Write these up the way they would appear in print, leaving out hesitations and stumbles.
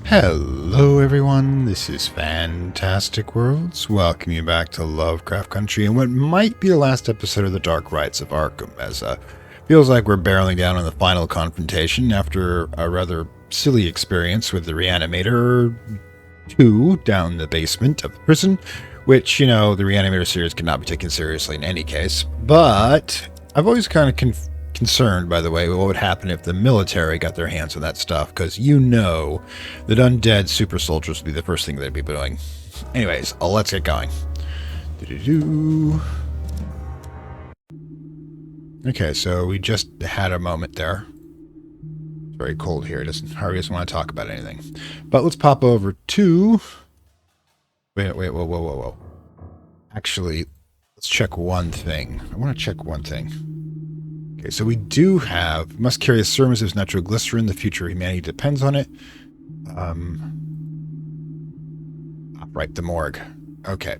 Hello everyone, this is Fantastic Worlds, welcoming you back to Lovecraft Country and what might be the last episode of the Dark Rites of Arkham, as feels like we're barreling down on the final confrontation after a rather silly experience with the Reanimator 2 down the basement of the prison, which, you know, the Reanimator series cannot be taken seriously in any case, but I've always kind of concerned, by the way, what would happen if the military got their hands on that stuff, because you know that undead super soldiers would be the first thing they'd be doing. Anyways, let's get going. Okay, so we just had a moment there. It's very cold here. Harvey doesn't want to talk about anything. But let's pop over to... Wait, whoa. Actually, let's check one thing. I want to check one thing. Okay, so we do have, must carry a serum as nitroglycerin. The future of humanity depends on it. Right, the morgue. Okay.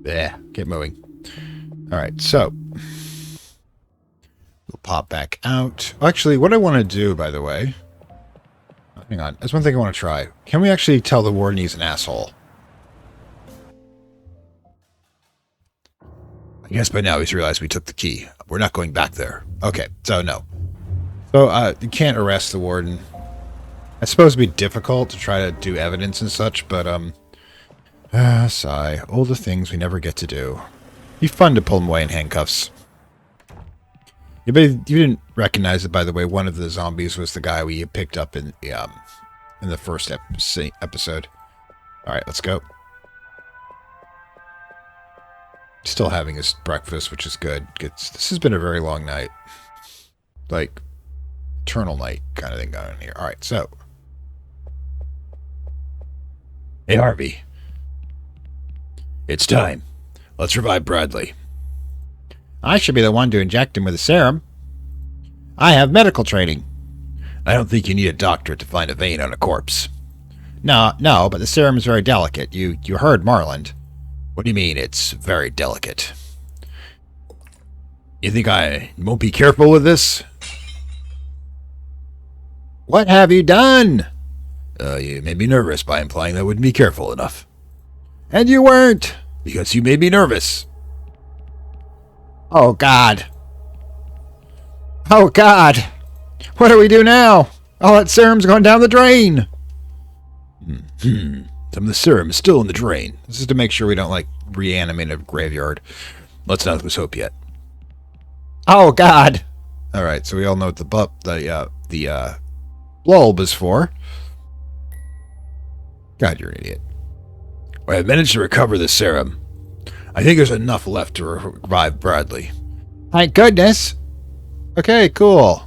Yeah, get moving. Alright, so. We'll pop back out. Actually, what I want to do, by the way. Hang on, there's one thing I want to try. Can we actually tell the warden he's an asshole? I guess by now he's realized we took the key. We're not going back there. Okay, so no. So, you can't arrest the warden. It's supposed to be difficult to try to do evidence and such, but, sigh. All the things we never get to do. Be fun to pull him away in handcuffs. You didn't recognize it, by the way. One of the zombies was the guy we picked up in the first episode. Alright, let's go. Still having his breakfast, which is good. This has been a very long night. Like, eternal night kind of thing going on here. Alright, so. Hey, Harvey. It's time. Let's revive Bradley. I should be the one to inject him with a serum. I have medical training. I don't think you need a doctor to find a vein on a corpse. No, but the serum is very delicate. You heard Marland. What do you mean it's very delicate? You think I won't be careful with this? What have you done? You made me nervous by implying that I wouldn't be careful enough. And you weren't, because you made me nervous. Oh, God. Oh, God. What do we do now? All that serum's going down the drain. Some of the serum is still in the drain. This is to make sure we don't, like, reanimate a graveyard. Let's not lose hope yet. Oh, God. Alright, so we all know what the bulb is for. God, you're an idiot. Well, I've managed to recover the serum. I think there's enough left to revive Bradley. Thank goodness. Okay, cool.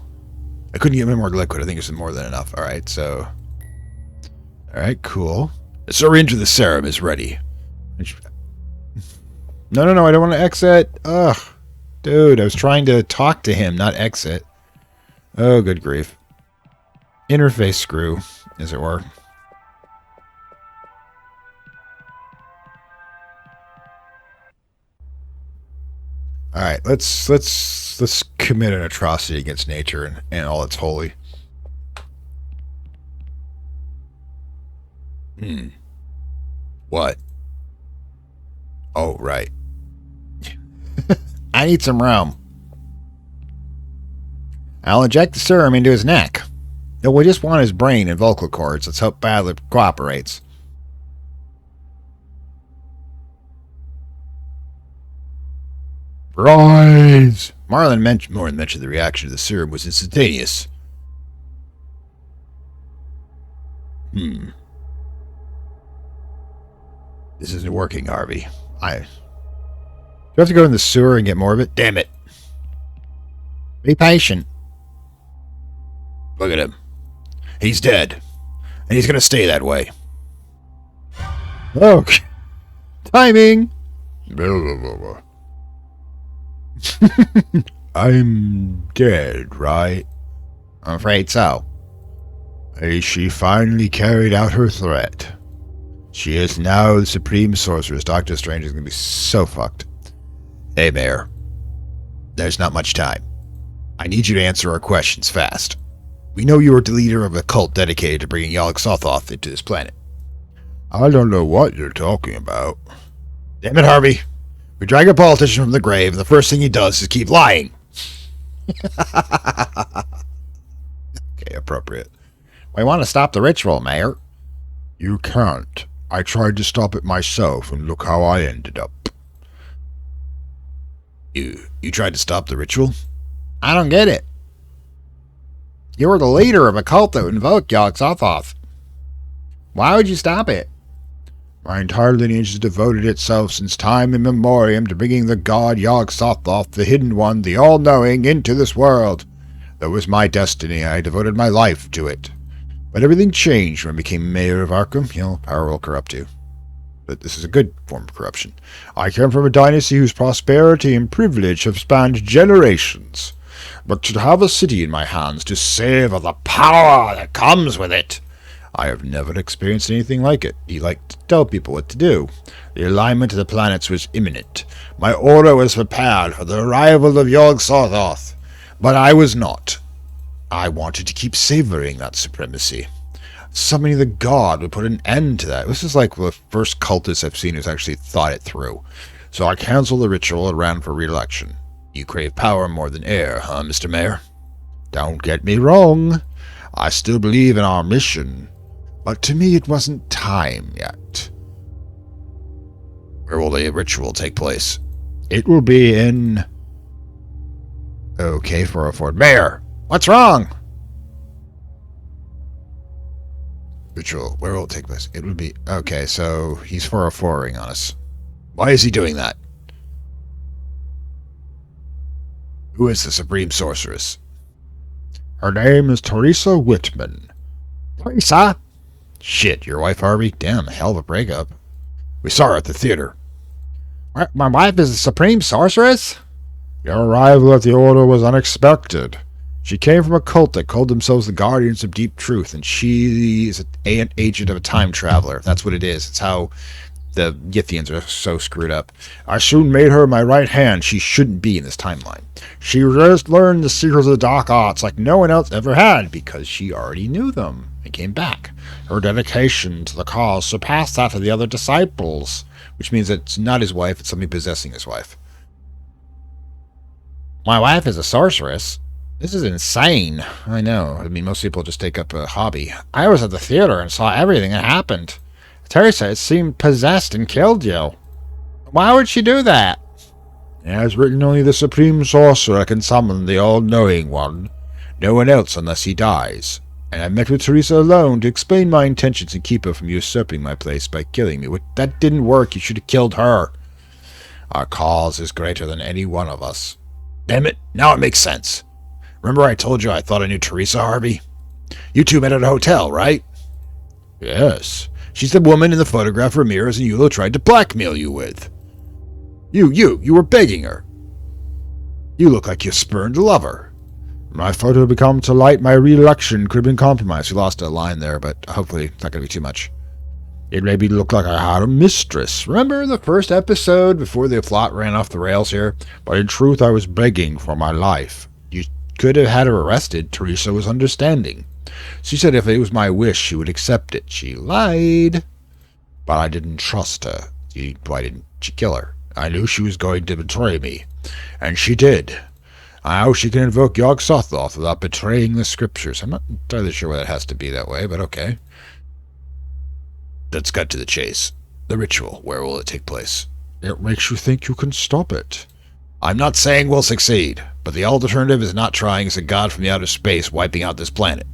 I couldn't get any more liquid. I think there's more than enough. Alright, so... Alright, cool. The syringe of the serum is ready. No, I don't want to exit. Ugh. Dude, I was trying to talk to him, not exit. Oh, good grief. Interface screw, as it were. Alright, let's commit an atrocity against nature and all that's holy. What? Oh, right. I need some rum. I'll inject the serum into his neck. No, we just want his brain and vocal cords. Let's hope Bradley cooperates. Rise! Marlon mentioned the reaction to the serum was instantaneous. This isn't working, Harvey. Do you have to go in the sewer and get more of it? Damn it. Be patient. Look at him. He's dead. And he's going to stay that way. Oh. Timing. I'm dead, right? I'm afraid so. She finally carried out her threat. She is now the Supreme Sorceress. Doctor Strange is going to be so fucked. Hey, Mayor. There's not much time. I need you to answer our questions fast. We know you are the leader of a cult dedicated to bringing Yog-Sothoth into this planet. I don't know what you're talking about. Damn it, Harvey. We drag a politician from the grave, and the first thing he does is keep lying. Okay, appropriate. We want to stop the ritual, Mayor. You can't. I tried to stop it myself, and look how I ended up. You tried to stop the ritual? I don't get it. You were the leader of a cult that invoked Yog-Sothoth. Why would you stop it? My entire lineage has devoted itself since time immemorial to bringing the god Yog-Sothoth, the Hidden One, the All-Knowing, into this world. That was my destiny. I devoted my life to it. But everything changed when I became mayor of Arkham. You know, power will corrupt you. But this is a good form of corruption. I come from a dynasty whose prosperity and privilege have spanned generations. But to have a city in my hands to savor the power that comes with it, I have never experienced anything like it. He liked to tell people what to do. The alignment of the planets was imminent. My order was prepared for the arrival of Yog-Sothoth. But I was not. I wanted to keep savoring that supremacy. Summoning the god would put an end to that. This is like the first cultist I've seen who's actually thought it through. So I canceled the ritual and ran for re-election. You crave power more than air, huh, Mr. Mayor? Don't get me wrong. I still believe in our mission. But to me, it wasn't time yet. Where will the ritual take place? It will be in... Okay, 404. Mayor, what's wrong? Ritual, where will it take place? It will be... Okay, so he's 404ing on us. Why is he doing that? Who is the Supreme Sorceress? Her name is Teresa Whitman. Teresa? Shit, your wife, Harvey? Damn, hell of a breakup. We saw her at the theater. My wife is the Supreme Sorceress? Your arrival at the Order was unexpected. She came from a cult that called themselves the Guardians of Deep Truth, and she is an agent of a time traveler. That's what it is. It's how the Yithians are so screwed up. I soon made her my right hand. She shouldn't be in this timeline. She just learned the secrets of the dark arts like no one else ever had, because she already knew them and came back. Her dedication to the cause surpassed that of the other disciples, which means that it's not his wife, it's somebody possessing his wife. My wife is a sorceress? This is insane. I know. I mean, most people just take up a hobby. I was at the theater and saw everything that happened. Teresa, it seemed possessed and killed you. Why would she do that? As written, only the Supreme Sorcerer can summon the All-Knowing One. No one else unless he dies. And I met with Teresa alone to explain my intentions and keep her from usurping my place by killing me. That didn't work. You should have killed her. Our cause is greater than any one of us. Damn it, now it makes sense. Remember I told you I thought I knew Teresa, Harvey? You two met at a hotel, right? Yes. She's the woman in the photograph Ramirez and Yulo tried to blackmail you with. You were begging her. You look like you spurned a lover. My photo had become to light, my re-election could have been compromised. We lost a line there, but hopefully it's not going to be too much. It made me look like I had a mistress. Remember the first episode before the plot ran off the rails here? But in truth, I was begging for my life. You could have had her arrested. Teresa was understanding. She said if it was my wish, she would accept it. She lied. But I didn't trust her. Why didn't she kill her? I knew she was going to betray me. And she did. How she can invoke Yog-Sothoth without betraying the scriptures. I'm not entirely sure why that has to be that way, but okay. Let's cut to the chase. The ritual, where will it take place? It makes you think you can stop it. I'm not saying we'll succeed, but the alternative is not trying as a god from the outer space wiping out this planet.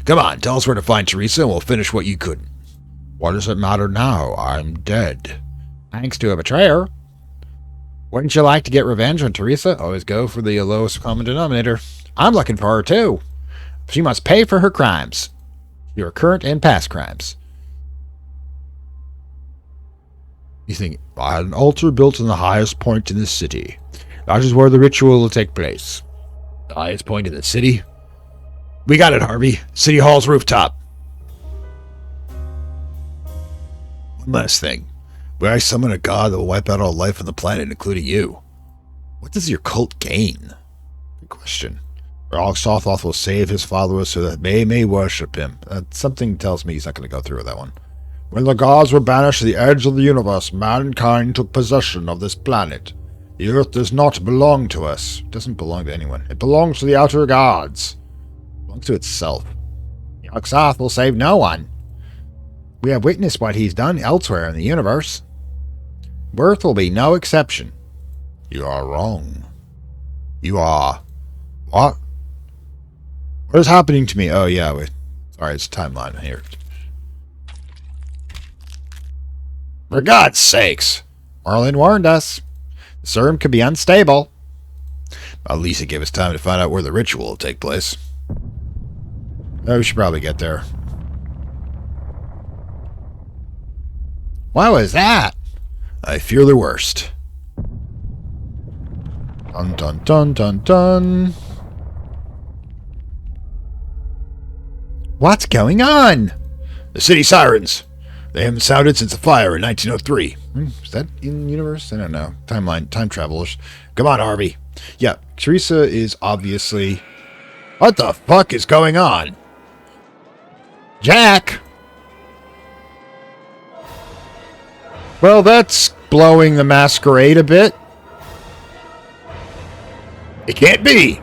Come on, tell us where to find Teresa and we'll finish what you couldn't. What does it matter now? I'm dead. Thanks to a betrayer. Wouldn't you like to get revenge on Teresa? Always go for the lowest common denominator. I'm looking for her too. She must pay for her crimes. Your current and past crimes. You think, I had an altar built on the highest point in the city. That is where the ritual will take place. The highest point in the city? We got it, Harvey. City Hall's rooftop. One last thing. Where I summon a god that will wipe out all life on the planet, including you. What does your cult gain? Good question. Sothoth will save his followers so that they may worship him. Something tells me he's not going to go through with that one. When the gods were banished to the edge of the universe, mankind took possession of this planet. The earth does not belong to us. It doesn't belong to anyone. It belongs to the outer gods. It belongs to itself. Yog-Sothoth will save no one. We have witnessed what he's done elsewhere in the universe. Earth will be no exception. You are wrong. You are... What? What is happening to me? Oh, yeah. Sorry, it's a timeline here. For God's sakes! Marlin warned us. The serum could be unstable. At least it gave us time to find out where the ritual will take place. Oh, we should probably get there. What was that? I fear the worst. Dun dun dun dun dun. What's going on? The city sirens. They haven't sounded since the fire in 1903. Is that in universe? I don't know. Timeline, time travelers. Come on, Harvey. Yeah, Teresa is obviously... What the fuck is going on? Jack! Well, that's blowing the masquerade a bit. It can't be.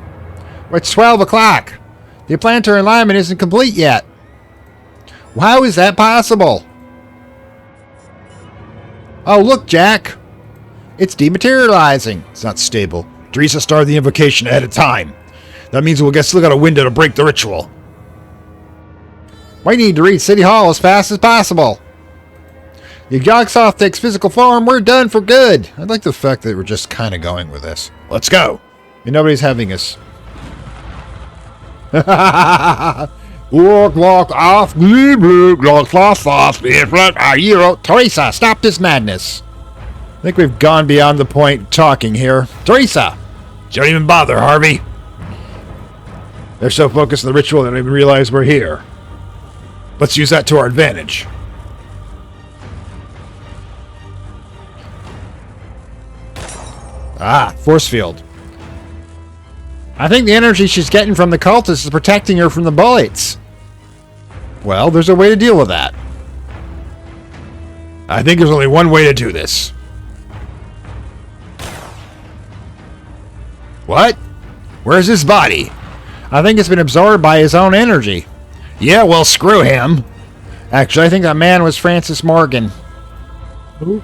It's 12 o'clock. The planetary alignment isn't complete yet. How is that possible? Oh, look, Jack. It's dematerializing. It's not stable. Teresa started the invocation ahead of time. That means we'll still got a window to break the ritual. We need to reach City Hall as fast as possible. If Yog-Sothoth takes physical form, we're done for good. I like the fact that we're just kind of going with this. Let's go. And nobody's having us. Walk off, Teresa, stop this madness. I think we've gone beyond the point talking here. Teresa! Don't even bother, Harvey. They're so focused on the ritual they don't even realize we're here. Let's use that to our advantage. Ah, force field. I think the energy she's getting from the cultists is protecting her from the bullets. Well, there's a way to deal with that. I think there's only one way to do this. What? Where's his body? I think it's been absorbed by his own energy. Yeah, well, screw him. Actually, I think that man was Francis Morgan. Who?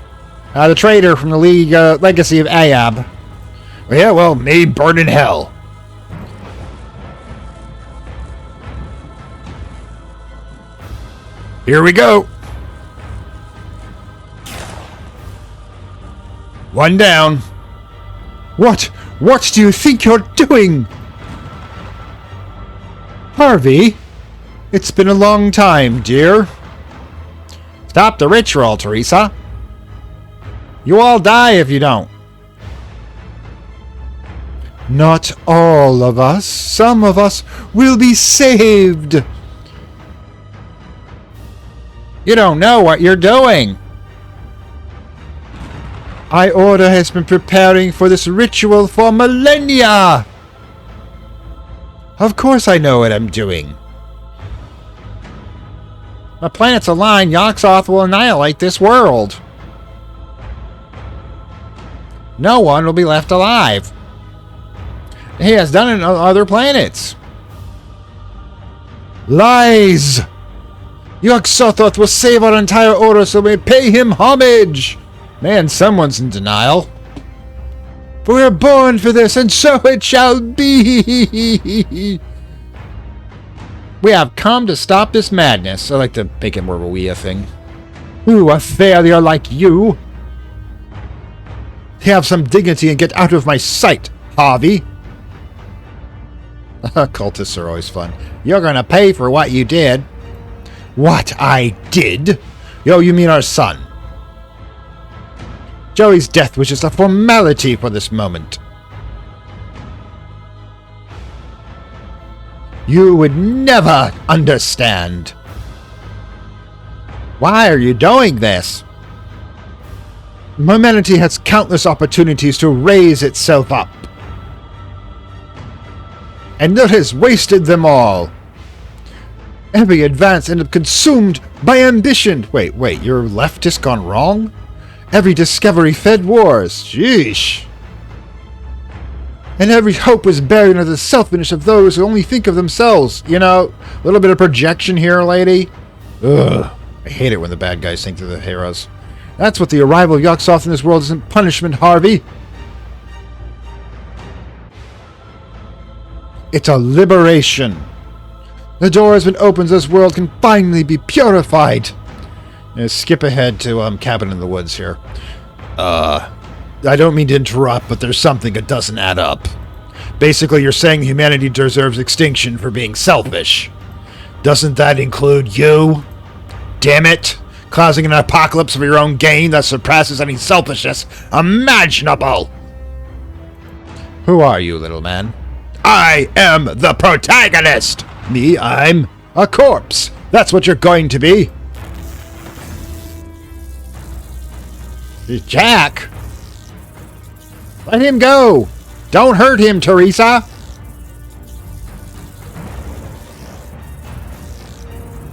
The traitor from the League Legacy of Ahab. Yeah, well, may burn in hell. Here we go. One down. What? What do you think you're doing? Harvey, it's been a long time, dear. Stop the ritual, Teresa. You all die if you don't. Not all of us. Some of us will be saved. You don't know what you're doing. Iorda has been preparing for this ritual for millennia. Of course I know what I'm doing. The planets align, Yog-Sothoth will annihilate this world. No one will be left alive. He has done it on other planets. Lies! Yog-Sothoth will save our entire order so we pay him homage! Man, someone's in denial. For we are born for this, and so it shall be! We have come to stop this madness. I like to make it more of a we thing. Ooh, a failure like you! Have some dignity and get out of my sight, Harvey! Cultists are always fun. You're gonna pay for what you did. What I did? Yo, you mean our son. Joey's death was just a formality for this moment. You would never understand. Why are you doing this? Humanity has countless opportunities to raise itself up. and it has wasted them all. Every advance ended up consumed by ambition. Wait, your leftist gone wrong? Every discovery fed wars. Sheesh. And every hope was buried under the selfishness of those who only think of themselves. You know, a little bit of projection here, lady. Ugh. I hate it when the bad guys think they're the heroes. That's what the arrival of Yogg-Sothoth in this world isn't punishment, Harvey. It's a liberation. The door has been opened so this world can finally be purified. Skip ahead to Cabin in the Woods here. I don't mean to interrupt, but there's something that doesn't add up. Basically, you're saying humanity deserves extinction for being selfish. Doesn't that include you? Damn it! Causing an apocalypse for your own gain that surpasses any selfishness imaginable! Who are you, little man? I am the protagonist! Me, I'm a corpse. That's what you're going to be. Jack! Let him go! Don't hurt him, Teresa!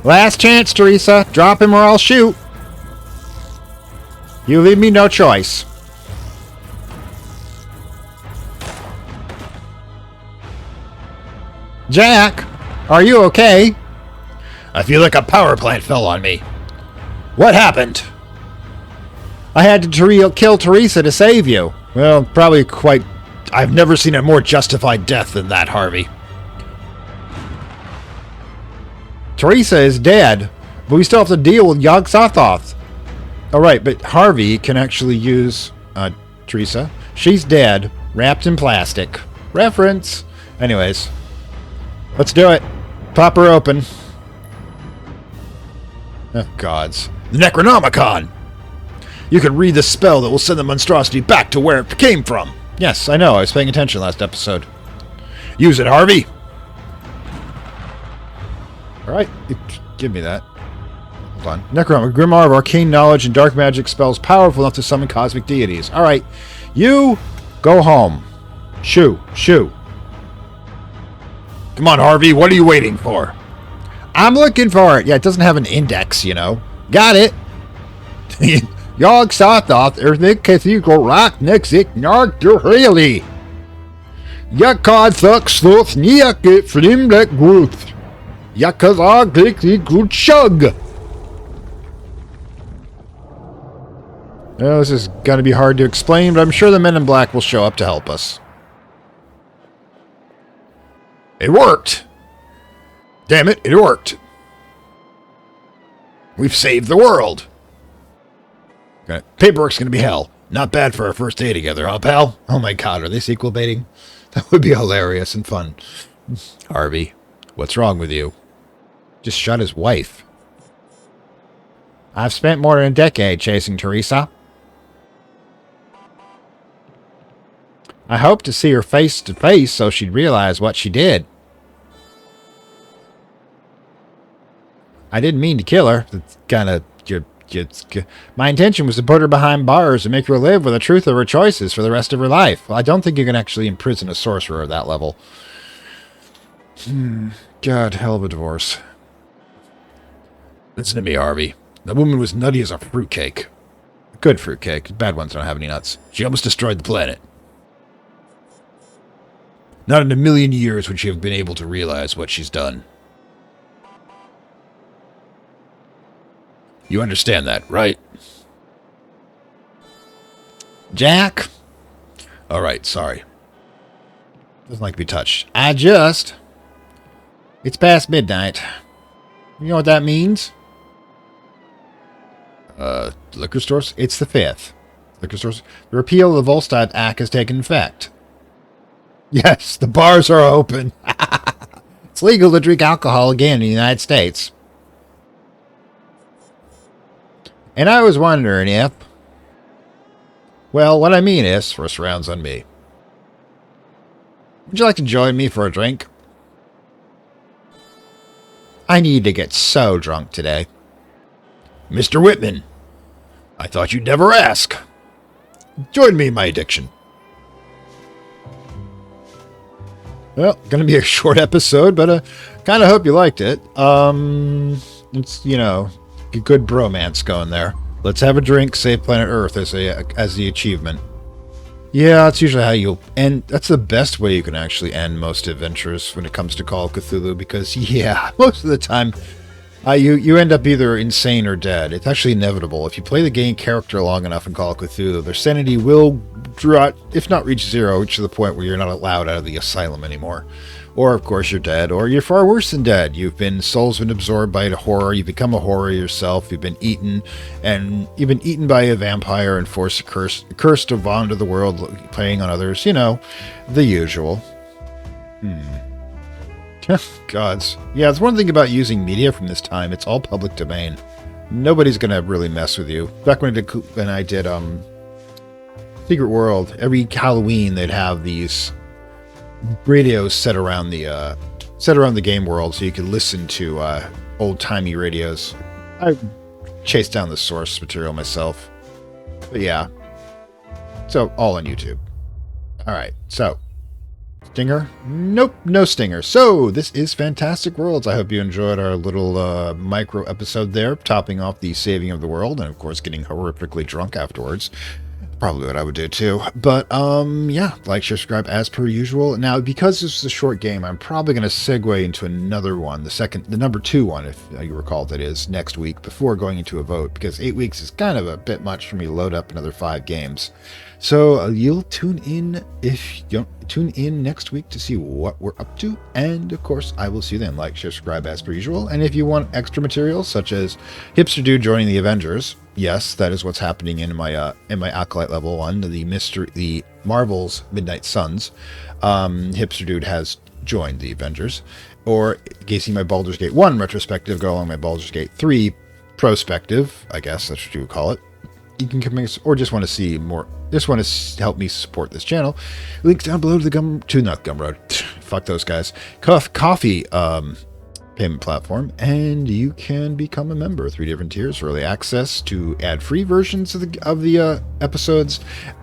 Last chance, Teresa. Drop him or I'll shoot. You leave me no choice. Jack, are you okay? I feel like a power plant fell on me. What happened? I had to kill Teresa to save you. Well, probably quite... I've never seen a more justified death than that, Harvey. Teresa is dead, but we still have to deal with Yogg-Sothoth. Alright, but Harvey can actually use Teresa. She's dead, wrapped in plastic. Reference. Anyways, let's do it. Pop her open. Oh, gods. The Necronomicon! You can read the spell that will send the monstrosity back to where it came from. Yes, I know. I was paying attention last episode. Use it, Harvey! Alright, give me that. Hold on. Necronomicon, a grimoire of arcane knowledge and dark magic spells powerful enough to summon cosmic deities. Alright, you go home. Shoo. Come on, Harvey, what are you waiting for? I'm looking for it. Yeah, it doesn't have an index, you know. Got it. Yogg-Sothoth er the cathedral rock next it nark der really. Yakad thuk sloth niak it flim that growth. Yakazog lik the good shug. Well, this is going to be hard to explain, but I'm sure the men in black will show up to help us. It worked! Damn it, it worked! We've saved the world! Okay. Paperwork's gonna be hell. Not bad for our first day together, huh, pal? Oh my god, are they sequel baiting? That would be hilarious and fun. Harvey, what's wrong with you? Just shot his wife. I've spent more than a decade chasing Teresa. I hope to see her face to face so she'd realize what she did. I didn't mean to kill her. That's kind of... My intention was to put her behind bars and make her live with the truth of her choices for the rest of her life. Well, I don't think you can actually imprison a sorcerer at that level. God, hell of a divorce. Listen to me, Harvey. That woman was nutty as a fruitcake. Good fruitcake. Bad ones don't have any nuts. She almost destroyed the planet. Not in a million years would she have been able to realize what she's done. You understand that, right? Jack? Alright, sorry. Doesn't like to be touched. It's past midnight. You know what that means? Liquor stores? It's the 5th. Liquor stores? The repeal of the Volstead Act has taken effect. Yes, the bars are open. It's legal to drink alcohol again in the United States. And I was wondering if... Well, what I mean is, first round's on me. Would you like to join me for a drink? I need to get so drunk today. Mr. Whitman, I thought you'd never ask. Join me in my addiction. Well, gonna be a short episode, but I kind of hope you liked it. It's, a good bromance going there. Let's have a drink, save planet Earth as the achievement. Yeah, that's usually how you'll end. That's the best way you can actually end most adventures when it comes to Call of Cthulhu, because, yeah, most of the time, you end up either insane or dead. It's actually inevitable. If you play the game character long enough in Call of Cthulhu, their sanity will drop, if not reach zero, reach to the point where you're not allowed out of the asylum anymore. Or, of course, you're dead, or you're far worse than dead. Soul's been absorbed by a horror, you've become a horror yourself, you've been eaten by a vampire and forced to wander the world, preying on others, the usual. Gods. Yeah, it's one thing about using media from this time, it's all public domain. Nobody's gonna really mess with you. Back when I did Secret World, every Halloween they'd have these radios set around the game world so you could listen to old-timey radios. I chased down the source material myself. But yeah. So, all on YouTube. Alright, so stinger? Nope, no stinger. So, this is Fantastic Worlds. I hope you enjoyed our little micro episode there, topping off the saving of the world, and of course getting horrifically drunk afterwards. Probably what I would do too. But, yeah, like, share, subscribe as per usual. Now, because this is a short game, I'm probably going to segue into another one, the number 2 one, if you recall, that is next week, before going into a vote, because 8 weeks is kind of a bit much for me to load up another 5 games. So you'll tune in next week to see what we're up to, and of course I will see you then. Like, share, subscribe as per usual. And if you want extra material such as Hipster Dude joining the Avengers, yes, that is what's happening in my Acolyte level 1, the Marvel's Midnight Suns. Hipster Dude has joined the Avengers. Or in case you see my Baldur's Gate 1 retrospective, go along my Baldur's Gate 3 prospective, I guess that's what you would call it. You can come in, or just want to see more, just want to help me support this channel. Links down below to the Gumroad. Fuck those guys. Coffee payment platform, and you can become a member. 3 different tiers for early access to ad-free versions of the episodes,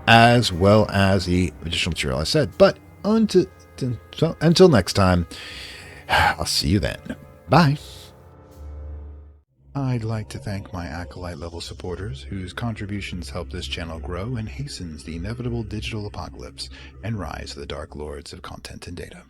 as well as the additional material I said. But until next time, I'll see you then. Bye. I'd like to thank my Acolyte level supporters, whose contributions help this channel grow and hastens the inevitable digital apocalypse and rise of the Dark Lords of content and data.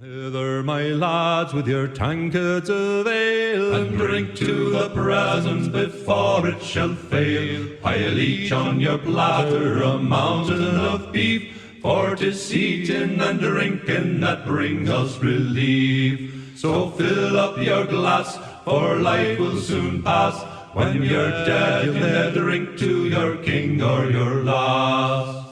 Hither, my lads, with your tankards of ale, and drink to the presence before it shall fail. Pile each on your platter a mountain of beef, for 'tis eating and drinking that brings us relief. So fill up your glass, for life will soon pass. When you're dead, you'll never drink to your king or your lass.